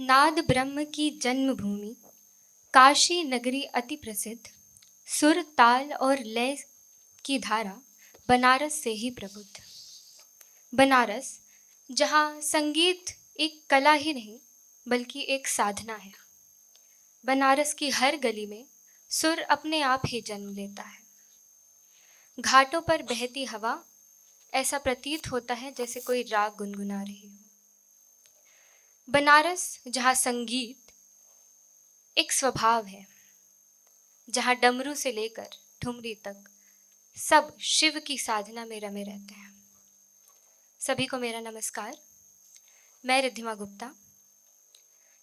नाद ब्रह्म की जन्मभूमि काशी नगरी अति प्रसिद्ध, सुर ताल और लय की धारा बनारस से ही प्रबुद्ध। बनारस जहाँ संगीत एक कला ही नहीं बल्कि एक साधना है। बनारस की हर गली में सुर अपने आप ही जन्म लेता है। घाटों पर बहती हवा ऐसा प्रतीत होता है जैसे कोई राग गुनगुना रही हो। बनारस जहाँ संगीत एक स्वभाव है, जहाँ डमरू से लेकर ठुमरी तक सब शिव की साधना में रमे रहते हैं। सभी को मेरा नमस्कार। मैं रिद्धिमा गुप्ता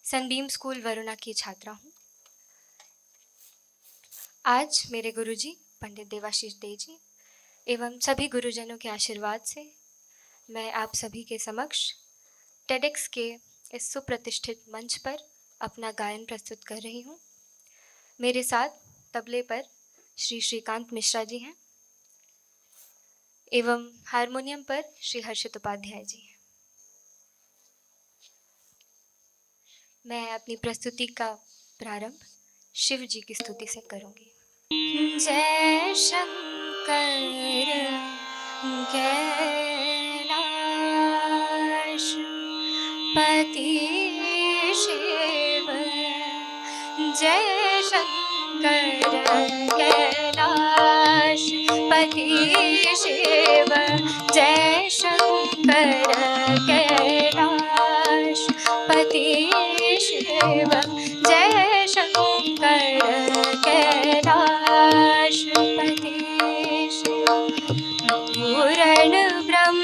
सनबीम स्कूल वरुणा की छात्रा हूँ। आज मेरे गुरुजी पंडित देवाशीष दे जी एवं सभी गुरुजनों के आशीर्वाद से मैं आप सभी के समक्ष टेडेक्स के इस सुप्रतिष्ठित मंच पर अपना गायन प्रस्तुत कर रही हूँ। मेरे साथ तबले पर श्री श्रीकांत मिश्रा जी हैं एवं हारमोनियम पर श्री हर्षित उपाध्याय जी हैं। मैं अपनी प्रस्तुति का प्रारंभ शिव जी की स्तुति से करूँगी। जय शंकर कैलाश पति शिव, जय शंकर कैलाश पति शिव, जय शंकर कैलाश पति शिव, जय शंकर कैलाश पति शिव। पूर्ण ब्रह्म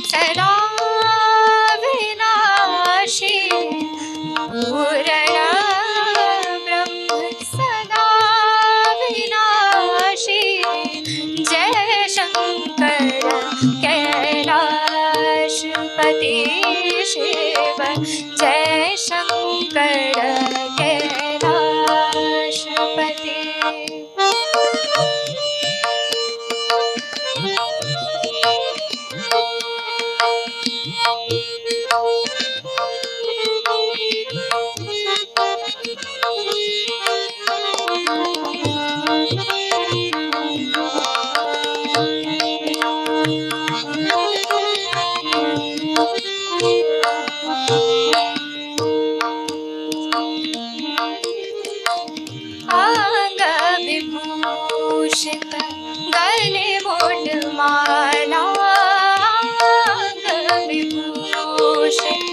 सदा विनाशी, पूर्ण ब्रह्म सदा विनाशी, जय शंकर कैलाश पति शिव, जय शंकर कैलाश पति। आंग विभूषित गले मुंडमाला, आंग विभूषित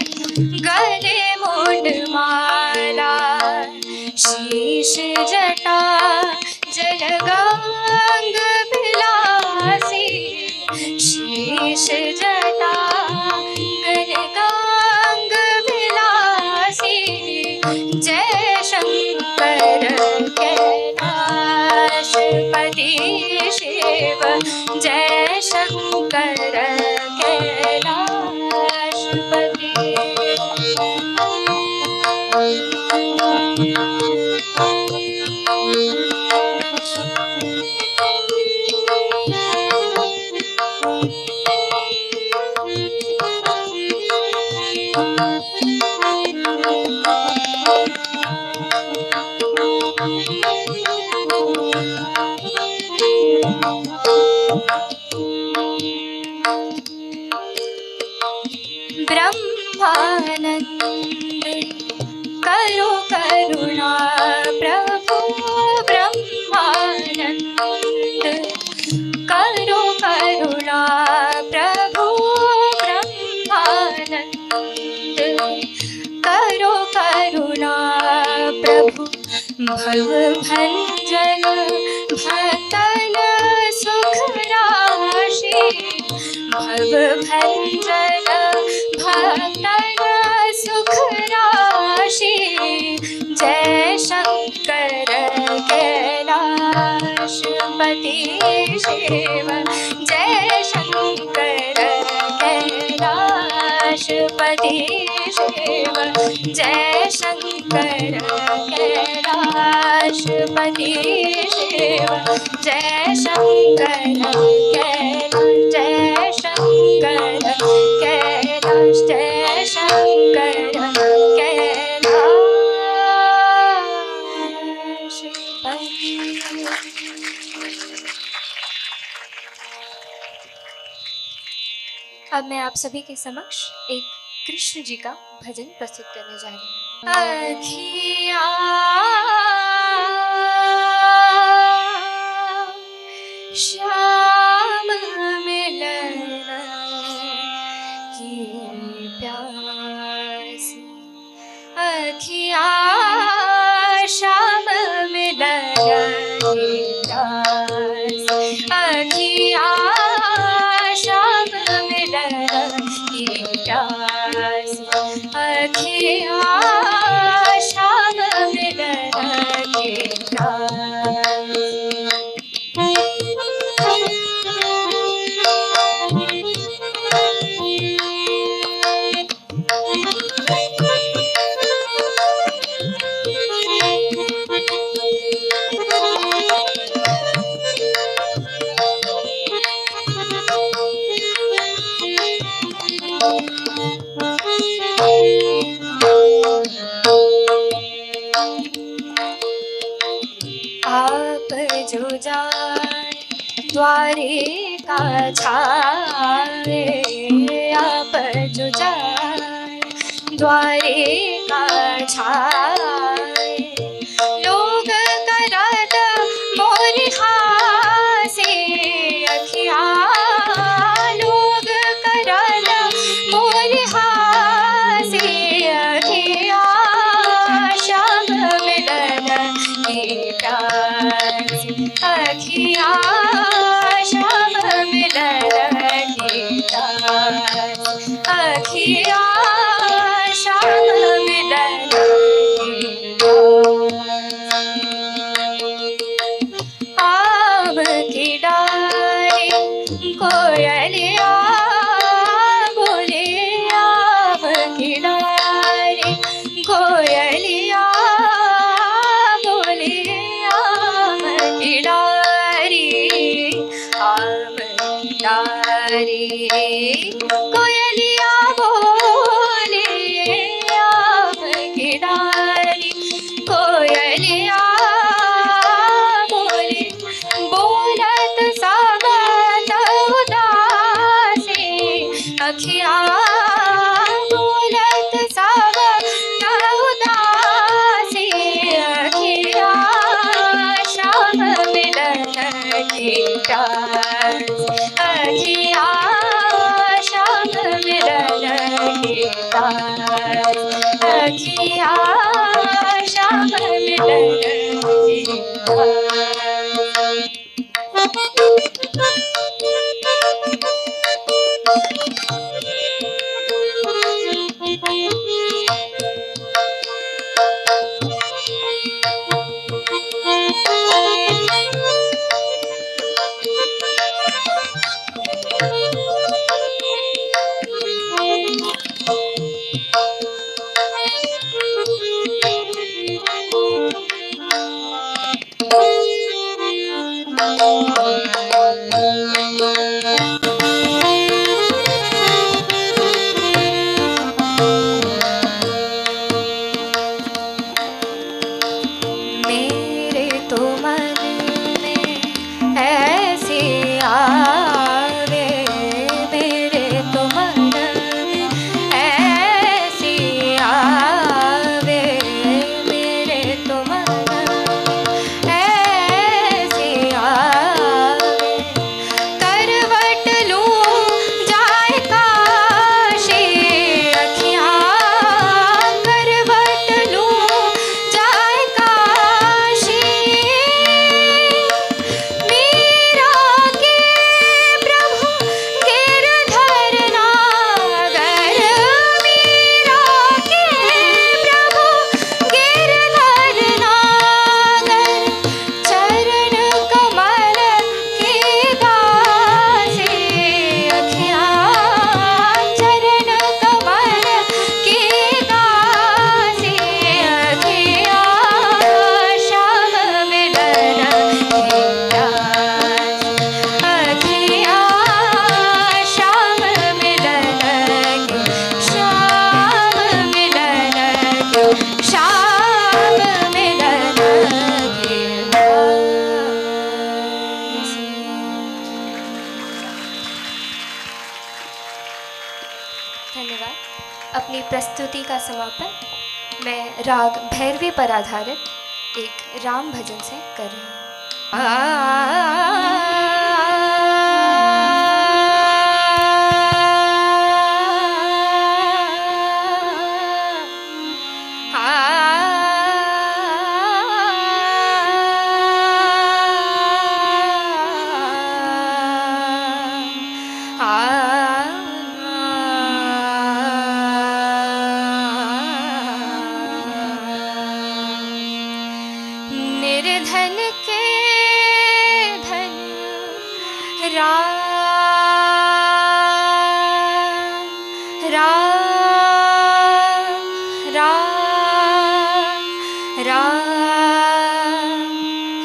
गले मुंडमाला, शीश जटा जलगांग बिलासी, शीश जटा गलगांग बिलासी, जय शंकर कैलाश पति शिव, जय शंकर कैलाश पति। ब्रह्मानंद करो करुणा प्रभु, ब्रह्मानंद करो करुणा प्रभु, ब्रह्मानंद करो करुणा प्रभु। भव भंजन भक्तन सुख राशि, भव भंजन भक्तन सुख राशि, जय शंकर कैलाश पति शिव, जय शंकर कैलाश पति शिव, जय शंकर कैलाश पति शिव, जय शंकर कैलाश, जय शंकर कैलाश, जय शंकर कैलाश। अब मैं आप सभी के समक्ष एक कृष्ण जी का भजन प्रस्तुत करने जा रही हूँ। अखियाँ श्याम मिलन की प्यासी, अखियाँ श्याम मिलन की प्यासी, अखियाँ श्याम मिलन की प्यासी, अखियाँ श्याम मिलन की प्यासी। आप जो जाए द्वारे का छाए, आप जो जाए द्वारे का छाए, लोग करत मोर हासे, अखियाँ लोग करत मोर हासे, अखियाँ श्याम मिलन की प्यासी, अखियाँ श्याम मिलन की प्यासी, अखियाँ श्याम मिलन की प्यासी। आम की डाली कोयलिया बोले, आम की डाली कोयलिया बोले, आम की डाली, आम की डाली कोयलिया बोले, आम की डाली कोयलिया बोले, बोलत सबत उदासे, अखियाँ बोलत सबत उदासे, अखियाँ श्याम मिलन की प्यासी, अखियाँ श्याम मिलन की प्यासी, अखियाँ श्याम मिलन की प्यासी। मेरे तो मन में ऐसे आवे, मेरे तो मन में ऐसे आवे, मेरे तो मन में ऐसे आवे, करवट लूं जाए काशी, अखियाँ करवट लूं जाए काशी, मेरे अपनी प्रस्तुति का समापन मैं राग भैरवी पर आधारित एक राम भजन से कर रही हूँ। निर्धन के धन राम राम राम राम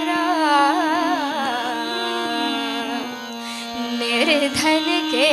राम। निर्धन के